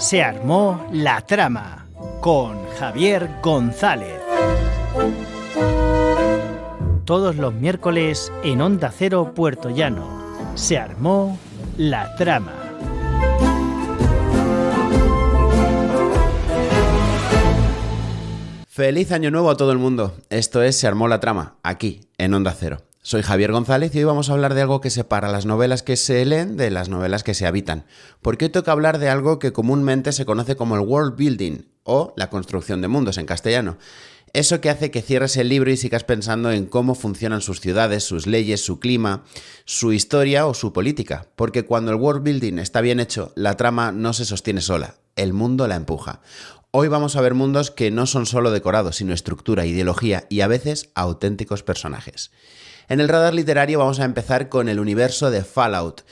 Se armó la trama con Javier González. Todos los miércoles en Onda Cero Puerto Llano. Se armó la trama. Feliz año nuevo a todo el mundo. Esto es Se armó la trama, aquí, en Onda Cero. Soy Javier González y hoy vamos a hablar de algo que separa las novelas que se leen de las novelas que se habitan. Porque hoy toca hablar de algo que comúnmente se conoce como el world building o la construcción de mundos en castellano. Eso que hace que cierres el libro y sigas pensando en cómo funcionan sus ciudades, sus leyes, su clima, su historia o su política. Porque cuando el world building está bien hecho, la trama no se sostiene sola, el mundo la empuja. Hoy vamos a ver mundos que no son solo decorados, sino estructura, ideología y a veces auténticos personajes. En el radar literario vamos a empezar con el universo de Fallout.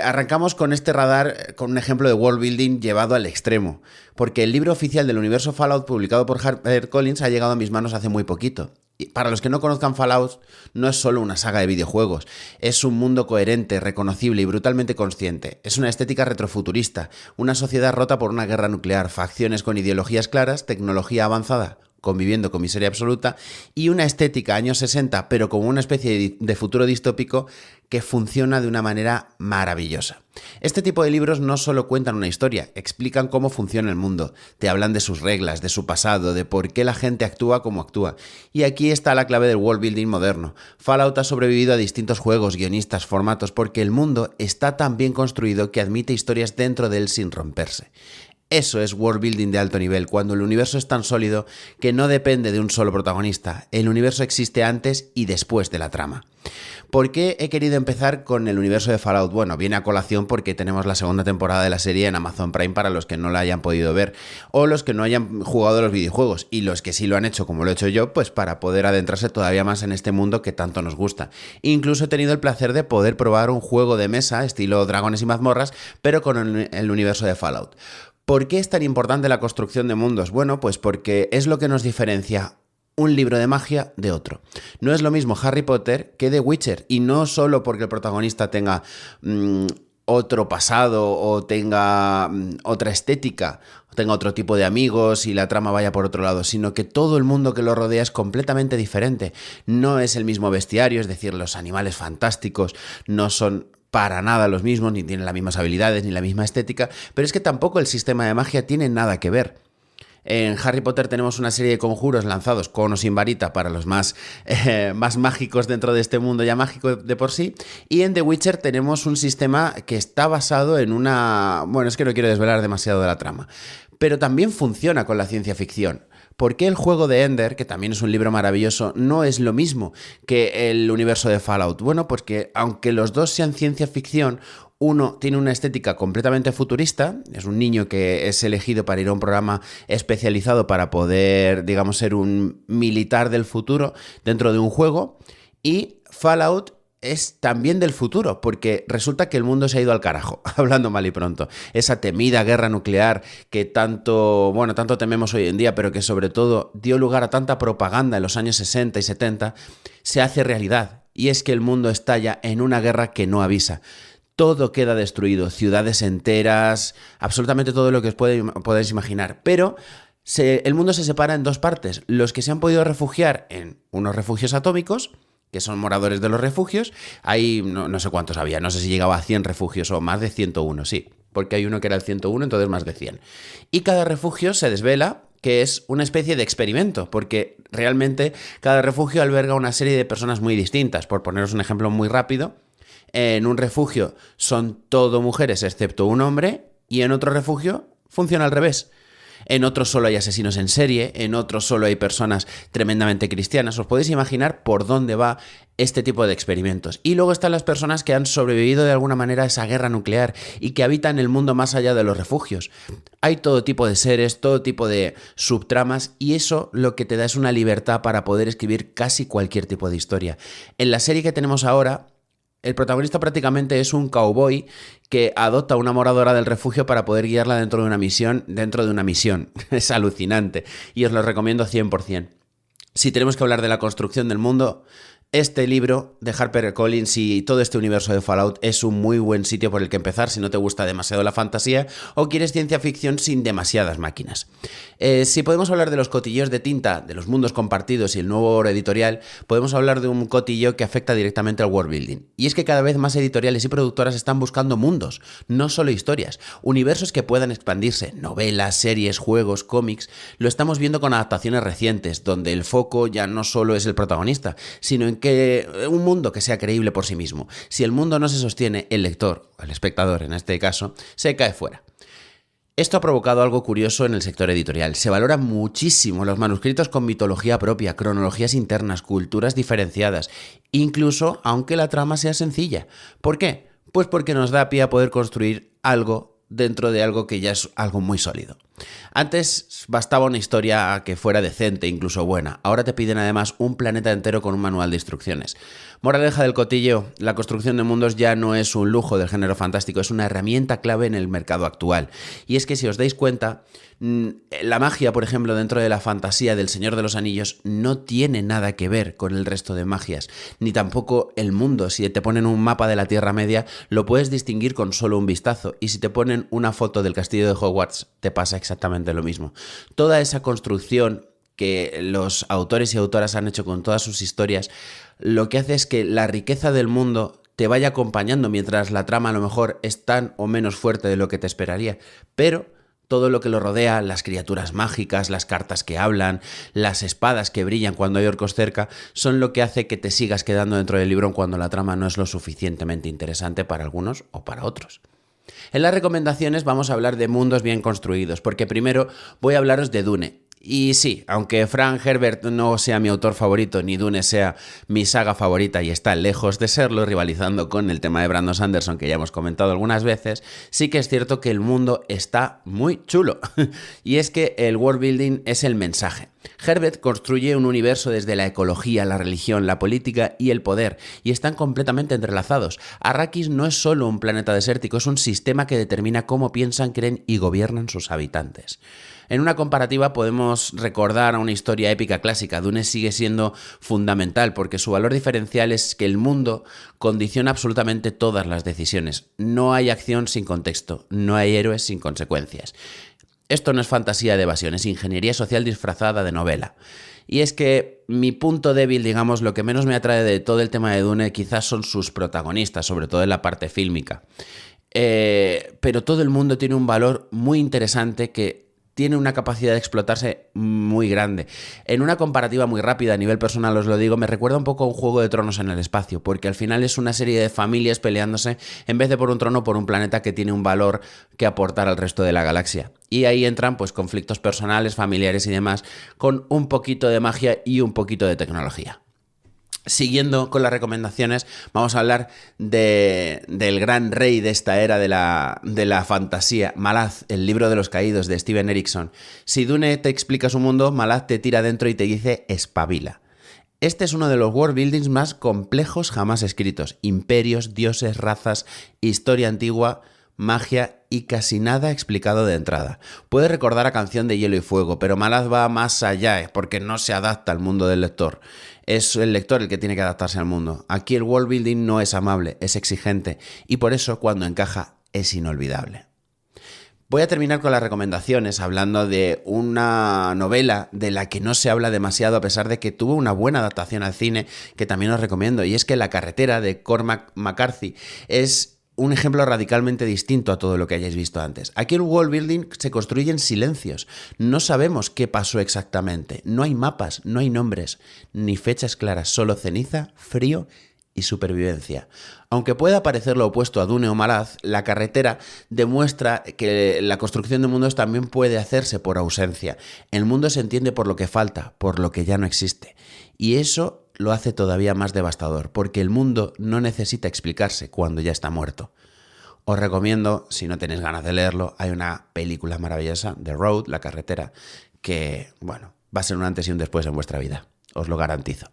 Arrancamos con este radar con un ejemplo de world building llevado al extremo, porque el libro oficial del universo Fallout publicado por HarperCollins ha llegado a mis manos hace muy poquito. Y para los que no conozcan Fallout, no es solo una saga de videojuegos, es un mundo coherente, reconocible y brutalmente consciente. Es una estética retrofuturista, una sociedad rota por una guerra nuclear, facciones con ideologías claras, tecnología avanzada, conviviendo con miseria absoluta, y una estética años 60, pero como una especie de futuro distópico que funciona de una manera maravillosa. Este tipo de libros no solo cuentan una historia, explican cómo funciona el mundo, te hablan de sus reglas, de su pasado, de por qué la gente actúa como actúa. Y aquí está la clave del world building moderno. Fallout ha sobrevivido a distintos juegos, guionistas, formatos, porque el mundo está tan bien construido que admite historias dentro de él sin romperse. Eso es world building de alto nivel, cuando el universo es tan sólido que no depende de un solo protagonista. El universo existe antes y después de la trama. ¿Por qué he querido empezar con el universo de Fallout? Bueno, viene a colación porque tenemos la segunda temporada de la serie en Amazon Prime para los que no la hayan podido ver o los que no hayan jugado los videojuegos y los que sí lo han hecho como lo he hecho yo, pues para poder adentrarse todavía más en este mundo que tanto nos gusta. Incluso he tenido el placer de poder probar un juego de mesa estilo Dragones y Mazmorras, pero con el universo de Fallout. ¿Por qué es tan importante la construcción de mundos? Bueno, pues porque es lo que nos diferencia un libro de magia de otro. No es lo mismo Harry Potter que The Witcher, y no solo porque el protagonista tenga otro pasado o tenga otra estética, o tenga otro tipo de amigos y la trama vaya por otro lado, sino que todo el mundo que lo rodea es completamente diferente. No es el mismo bestiario, es decir, los animales fantásticos no son para nada los mismos, ni tienen las mismas habilidades, ni la misma estética, pero es que tampoco el sistema de magia tiene nada que ver. En Harry Potter tenemos una serie de conjuros lanzados con o sin varita para los más mágicos dentro de este mundo ya mágico de por sí, y en The Witcher tenemos un sistema que está basado en una... Bueno, es que no quiero desvelar demasiado de la trama, pero también funciona con la ciencia ficción. ¿Por qué el juego de Ender, que también es un libro maravilloso, no es lo mismo que el universo de Fallout? Bueno, pues que aunque los dos sean ciencia ficción, uno tiene una estética completamente futurista, es un niño que es elegido para ir a un programa especializado para poder, digamos, ser un militar del futuro dentro de un juego, y Fallout es también del futuro, porque resulta que el mundo se ha ido al carajo, hablando mal y pronto. Esa temida guerra nuclear que tanto tememos hoy en día, pero que sobre todo dio lugar a tanta propaganda en los años 60 y 70, se hace realidad. Y es que el mundo estalla en una guerra que no avisa. Todo queda destruido, ciudades enteras, absolutamente todo lo que os podéis imaginar. Pero el mundo se separa en dos partes. Los que se han podido refugiar en unos refugios atómicos, que son moradores de los refugios. Hay no sé cuántos había, no sé si llegaba a 100 refugios o más de 101, sí, porque hay uno que era el 101, entonces más de 100. Y cada refugio se desvela que es una especie de experimento, porque realmente cada refugio alberga una serie de personas muy distintas. Por poneros un ejemplo muy rápido, en un refugio son todo mujeres excepto un hombre, y en otro refugio funciona al revés. En otros solo hay asesinos en serie, en otros solo hay personas tremendamente cristianas. Os podéis imaginar por dónde va este tipo de experimentos. Y luego están las personas que han sobrevivido de alguna manera a esa guerra nuclear y que habitan el mundo más allá de los refugios. Hay todo tipo de seres, todo tipo de subtramas, y eso lo que te da es una libertad para poder escribir casi cualquier tipo de historia. En la serie que tenemos ahora, el protagonista prácticamente es un cowboy que adopta a una moradora del refugio para poder guiarla dentro de una misión. Es alucinante y os lo recomiendo 100%. Si tenemos que hablar de la construcción del mundo, Este libro de HarperCollins y todo este universo de Fallout es un muy buen sitio por el que empezar si no te gusta demasiado la fantasía o quieres ciencia ficción sin demasiadas máquinas. Si podemos hablar de los cotilleos de tinta, de los mundos compartidos y el nuevo oro editorial, podemos hablar de un cotilleo que afecta directamente al world building. Y es que cada vez más editoriales y productoras están buscando mundos, no solo historias, universos que puedan expandirse, novelas, series, juegos, cómics. Lo estamos viendo con adaptaciones recientes, donde el foco ya no solo es el protagonista, sino en que un mundo que sea creíble por sí mismo. Si el mundo no se sostiene, el lector, o el espectador en este caso, se cae fuera. Esto ha provocado algo curioso en el sector editorial. Se valoran muchísimo los manuscritos con mitología propia, cronologías internas, culturas diferenciadas, incluso aunque la trama sea sencilla. ¿Por qué? Pues porque nos da pie a poder construir algo dentro de algo que ya es algo muy sólido. Antes bastaba una historia que fuera decente, incluso buena. Ahora te piden además un planeta entero con un manual de instrucciones. Moraleja del cotillo, la construcción de mundos ya no es un lujo del género fantástico, es una herramienta clave en el mercado actual. Y es que si os dais cuenta, la magia, por ejemplo, dentro de la fantasía del Señor de los Anillos no tiene nada que ver con el resto de magias, ni tampoco el mundo. Si te ponen un mapa de la Tierra Media, lo puedes distinguir con solo un vistazo, y si te ponen una foto del castillo de Hogwarts, te pasa exactamente lo mismo. Toda esa construcción que los autores y autoras han hecho con todas sus historias, lo que hace es que la riqueza del mundo te vaya acompañando mientras la trama a lo mejor es tan o menos fuerte de lo que te esperaría, pero todo lo que lo rodea, las criaturas mágicas, las cartas que hablan, las espadas que brillan cuando hay orcos cerca, son lo que hace que te sigas quedando dentro del libro cuando la trama no es lo suficientemente interesante para algunos o para otros. En las recomendaciones vamos a hablar de mundos bien construidos, porque primero voy a hablaros de Dune. Y sí, aunque Frank Herbert no sea mi autor favorito, ni Dune sea mi saga favorita y está lejos de serlo, rivalizando con el tema de Brandon Sanderson que ya hemos comentado algunas veces, sí que es cierto que el mundo está muy chulo. Y es que el world building es el mensaje. Herbert construye un universo desde la ecología, la religión, la política y el poder, y están completamente entrelazados. Arrakis no es solo un planeta desértico, es un sistema que determina cómo piensan, creen y gobiernan sus habitantes. En una comparativa podemos recordar a una historia épica clásica. Dune sigue siendo fundamental porque su valor diferencial es que el mundo condiciona absolutamente todas las decisiones. No hay acción sin contexto, no hay héroes sin consecuencias. Esto no es fantasía de evasión, es ingeniería social disfrazada de novela. Y es que mi punto débil, digamos, lo que menos me atrae de todo el tema de Dune quizás son sus protagonistas, sobre todo en la parte fílmica. Pero todo el mundo tiene un valor muy interesante que tiene una capacidad de explotarse muy grande. En una comparativa muy rápida, a nivel personal os lo digo, me recuerda un poco a un Juego de Tronos en el espacio, porque al final es una serie de familias peleándose en vez de por un trono, por un planeta que tiene un valor que aportar al resto de la galaxia. Y ahí entran pues conflictos personales, familiares y demás, con un poquito de magia y un poquito de tecnología. Siguiendo con las recomendaciones, vamos a hablar del gran rey de esta era de la fantasía, Malaz, el libro de los caídos de Steven Erikson. Si Dune te explica su mundo, Malaz te tira dentro y te dice espabila. Este es uno de los world buildings más complejos jamás escritos. Imperios, dioses, razas, historia antigua, magia y casi nada explicado de entrada. Puede recordar a Canción de Hielo y Fuego, pero Malaz va más allá, porque no se adapta al mundo del lector. Es el lector el que tiene que adaptarse al mundo. Aquí el world building no es amable, es exigente, y por eso cuando encaja es inolvidable. Voy a terminar con las recomendaciones hablando de una novela de la que no se habla demasiado a pesar de que tuvo una buena adaptación al cine que también os recomiendo, y es que La carretera de Cormac McCarthy es un ejemplo radicalmente distinto a todo lo que hayáis visto antes. Aquí el world building se construye en silencios. No sabemos qué pasó exactamente. No hay mapas, no hay nombres, ni fechas claras, solo ceniza, frío y supervivencia. Aunque pueda parecer lo opuesto a Dune o Malaz, La carretera demuestra que la construcción de mundos también puede hacerse por ausencia. El mundo se entiende por lo que falta, por lo que ya no existe. Y eso lo hace todavía más devastador, porque el mundo no necesita explicarse cuando ya está muerto. Os recomiendo, si no tenéis ganas de leerlo, hay una película maravillosa, The Road, La carretera, que, bueno, va a ser un antes y un después en vuestra vida. Os lo garantizo.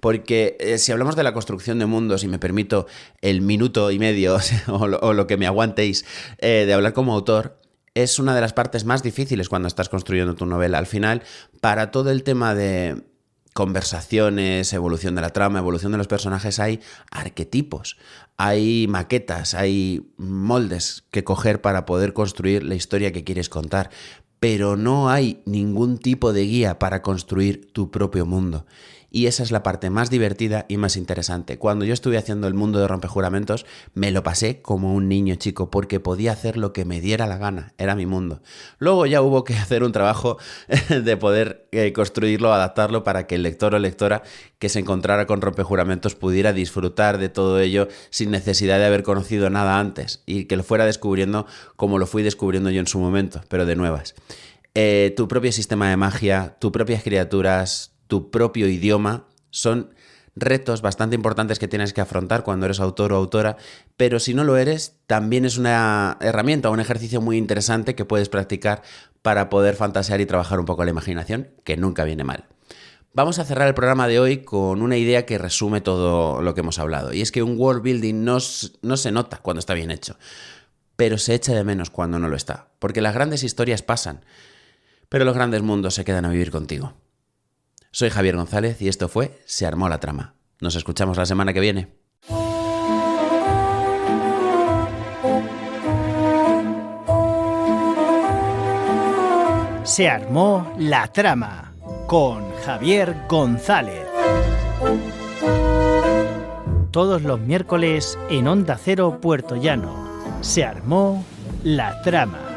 Porque si hablamos de la construcción de mundos, y me permito el minuto y medio o lo que me aguantéis de hablar como autor, es una de las partes más difíciles cuando estás construyendo tu novela. Al final, para todo el tema de conversaciones, evolución de la trama, evolución de los personajes, hay arquetipos, hay maquetas, hay moldes que coger para poder construir la historia que quieres contar, pero no hay ningún tipo de guía para construir tu propio mundo. Y esa es la parte más divertida y más interesante. Cuando yo estuve haciendo el mundo de Rompejuramentos, me lo pasé como un niño chico, porque podía hacer lo que me diera la gana, era mi mundo. Luego ya hubo que hacer un trabajo de poder construirlo, adaptarlo para que el lector o lectora que se encontrara con Rompejuramentos pudiera disfrutar de todo ello sin necesidad de haber conocido nada antes y que lo fuera descubriendo como lo fui descubriendo yo en su momento, pero de nuevas. Tu propio sistema de magia, tus propias criaturas, tu propio idioma, son retos bastante importantes que tienes que afrontar cuando eres autor o autora, pero si no lo eres, también es una herramienta, un ejercicio muy interesante que puedes practicar para poder fantasear y trabajar un poco la imaginación, que nunca viene mal. Vamos a cerrar el programa de hoy con una idea que resume todo lo que hemos hablado, y es que un world building no se nota cuando está bien hecho, pero se echa de menos cuando no lo está, porque las grandes historias pasan, pero los grandes mundos se quedan a vivir contigo. Soy Javier González y esto fue Se armó la trama. Nos escuchamos la semana que viene. Se armó la trama con Javier González. Todos los miércoles en Onda Cero Puerto Llano. Se armó la trama.